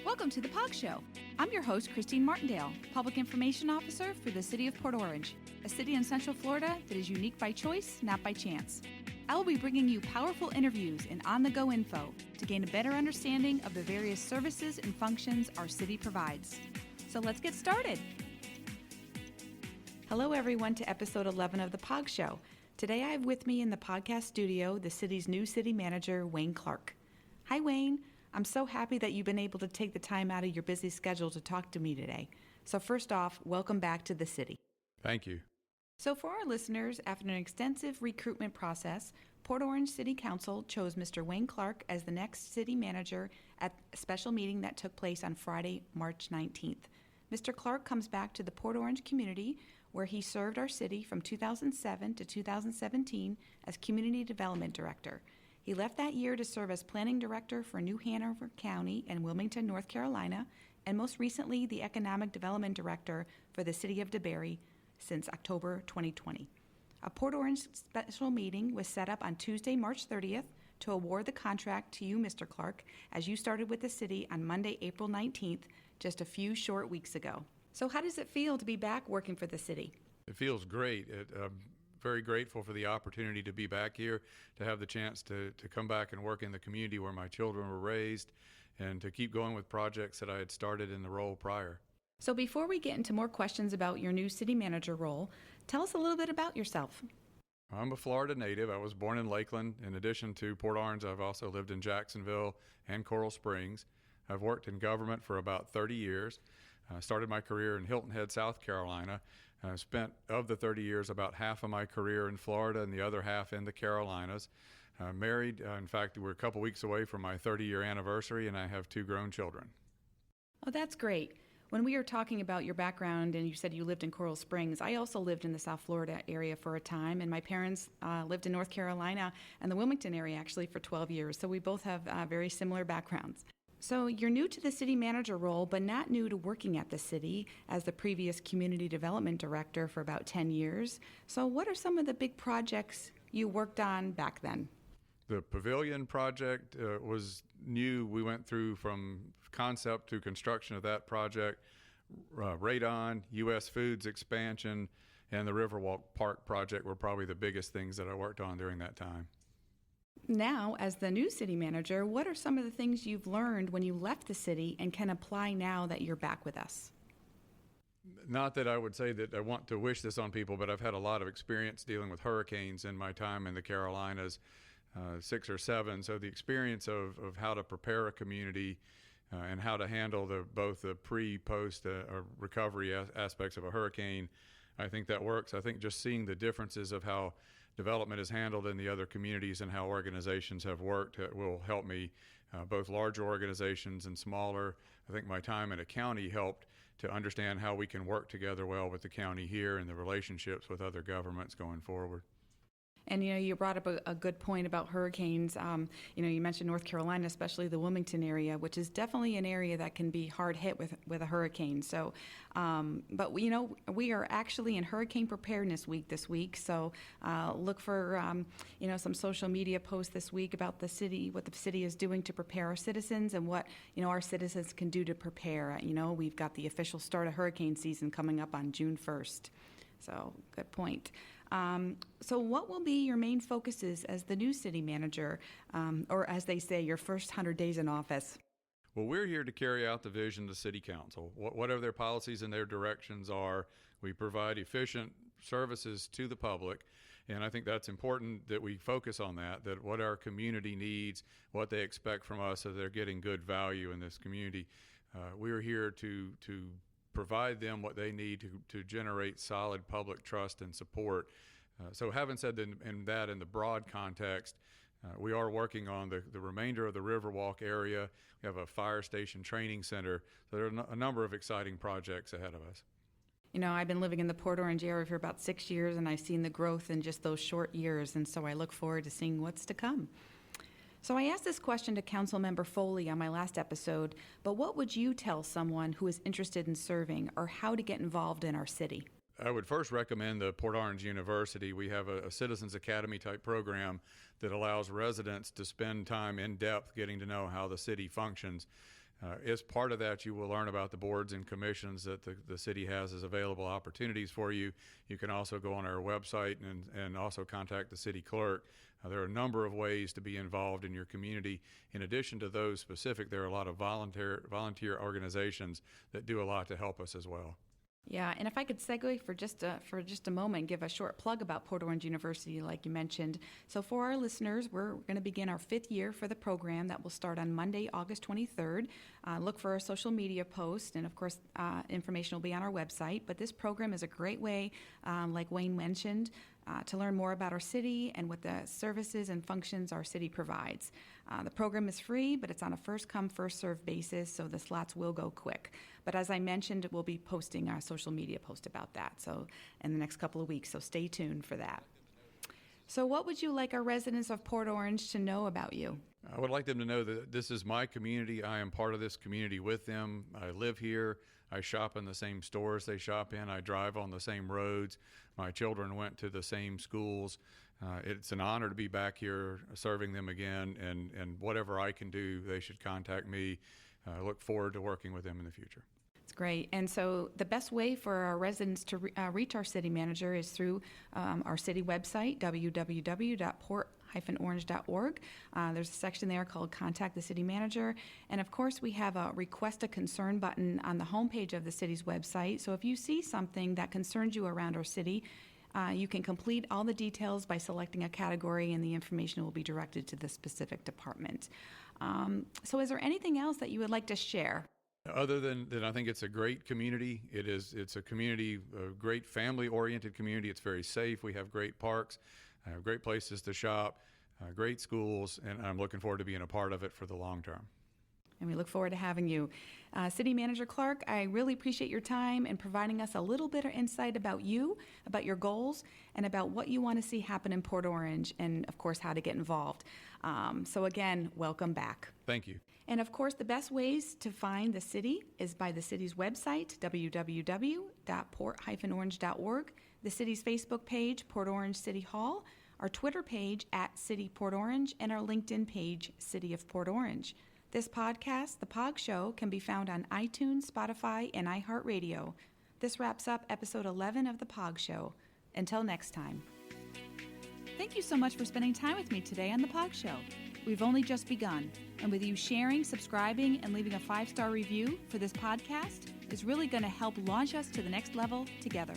Welcome to the POG Show. I'm your host, Christine Martindale, Public Information Officer for the City of Port Orange, a city in Central Florida that is unique by choice, not by chance. I will be bringing you powerful interviews and on-the-go info to gain a better understanding of the various services and functions our city provides. So let's get started. Hello, everyone, to episode 11 of the POG Show. Today I have with me in the podcast studio the city's new city manager, Wayne Clark. Hi, Wayne. I'm so happy that you've been able to take the time out of your busy schedule to talk to me today. So first off, welcome back to the city. Thank you. So for our listeners, after an extensive recruitment process, Port Orange City Council chose Mr. Wayne Clark as the next city manager at a special meeting that took place on Friday, March 19th. Mr. Clark comes back to the Port Orange community, where he served our city from 2007 to 2017 as Community Development Director. He left that year to serve as Planning Director for New Hanover County and Wilmington, North Carolina, and most recently the Economic Development Director for the City of DeBary since October 2020. A Port Orange special meeting was set up on Tuesday, March 30th to award the contract to you, Mr. Clark, as you started with the city on Monday, April 19th, just a few short weeks ago. So how does it feel to be back working for the city? It feels great. I'm very grateful for the opportunity to be back here, to have the chance to come back and work in the community where my children were raised, and to keep going with projects that I had started in the role prior. So before we get into more questions about your new city manager role, tell us a little bit about yourself. I'm a Florida native. I was born in Lakeland. In addition to Port Orange, I've also lived in Jacksonville and Coral Springs. I've worked in government for about 30 years. I started my career in Hilton Head, South Carolina. I spent, of the 30 years, about half of my career in Florida and the other half in the Carolinas. Married, in fact, we're a couple weeks away from my 30-year anniversary, and I have 2 grown children. Oh, that's great. When we were talking about your background and you said you lived in Coral Springs, I also lived in the South Florida area for a time, and my parents lived in North Carolina and the Wilmington area actually for 12 years, so we both have very similar backgrounds. So you're new to the city manager role, but not new to working at the city as the previous community development director for about 10 years. So what are some of the big projects you worked on back then? The Pavilion project was new. We went through from concept to construction of that project. Radon, U.S. Foods expansion, and the Riverwalk Park project were probably the biggest things that I worked on during that time. Now, as the new city manager, what are some of the things you've learned when you left the city and can apply now that you're back with us? Not that I would say that I want to wish this on people, but I've had a lot of experience dealing with hurricanes in my time in the Carolinas, 6 or 7. So the experience of how to prepare a community and how to handle both the pre-post recovery aspects of a hurricane, I think that works. I think just seeing the differences of how development is handled in the other communities and how organizations have worked will help me, both larger organizations and smaller. I think my time in a county helped to understand how we can work together well with the county here and the relationships with other governments going forward. And, you brought up a good point about hurricanes. You mentioned North Carolina, especially the Wilmington area, which is definitely an area that can be hard hit with a hurricane. So, but we are actually in Hurricane Preparedness Week this week. So look for, some social media posts this week about the city, what the city is doing to prepare our citizens and what, our citizens can do to prepare. We've got the official start of hurricane season coming up on June 1st. So good point. So what will be your main focuses as the new city manager, or as they say, your first 100 days in office? Well, we're here to carry out the vision of the city council. Whatever their policies and their directions are, we provide efficient services to the public. And I think that's important that we focus on that what our community needs, what they expect from us, so they're getting good value in this community. We're here to provide them what they need to generate solid public trust and support. So having said in the broad context, we are working on the remainder of the Riverwalk area. We have a fire station training center. So there are a number of exciting projects ahead of us. I've been living in the Port Orange area for about 6 years, and I've seen the growth in just those short years, and so I look forward to seeing what's to come. So I asked this question to Councilmember Foley on my last episode, but what would you tell someone who is interested in serving or how to get involved in our city? I would first recommend the Port Orange University. We have a Citizens Academy type program that allows residents to spend time in depth getting to know how the city functions. As part of that, you will learn about the boards and commissions that the city has as available opportunities for you. You can also go on our website and also contact the city clerk. There are a number of ways to be involved in your community. In addition to those specific, there are a lot of volunteer organizations that do a lot to help us as well. Yeah, and if I could segue for just a moment, give a short plug about Port Orange University, like you mentioned. So for our listeners, we're going to begin our 5th year for the program that will start on Monday, August 23rd. Look for our social media post, and of course, information will be on our website. But this program is a great way, like Wayne mentioned, to learn more about our city and what the services and functions our city provides. The program is free, but it's on a first-come, first-served basis, so the slots will go quick. But as I mentioned, we'll be posting our social media post about that so in the next couple of weeks, so stay tuned for that. So what would you like our residents of Port Orange to know about you? I would like them to know that this is my community. I am part of this community with them. I live here. I shop in the same stores they shop in. I drive on the same roads. My children went to the same schools. It's an honor to be back here serving them again, and whatever I can do, they should contact me. I look forward to working with them in the future. It's great. And so the best way for our residents to reach our city manager is through our city website, www.port-orange.org. There's a section there called Contact the City Manager. And of course, we have a Request a Concern button on the homepage of the city's website. So if you see something that concerns you around our city, you can complete all the details by selecting a category, and the information will be directed to the specific department. So is there anything else that you would like to share? Other than that, I think it's a great community. It's a community, a great family-oriented community. It's very safe. We have great parks, great places to shop, great schools, and I'm looking forward to being a part of it for the long term. And we look forward to having you. City Manager Clark, I really appreciate your time and providing us a little bit of insight about you, about your goals, and about what you want to see happen in Port Orange, and of course, how to get involved. So again, welcome back. Thank you. And of course, the best ways to find the city is by the city's website, www.port-orange.org, the city's Facebook page, Port Orange City Hall, our Twitter page @CityPortOrange, and our LinkedIn page, City of Port Orange. This podcast, The POG Show, can be found on iTunes, Spotify, and iHeartRadio. This wraps up episode 11 of The POG Show. Until next time. Thank you so much for spending time with me today on The POG Show. We've only just begun, and with you sharing, subscribing, and leaving a 5-star review for this podcast is really going to help launch us to the next level together.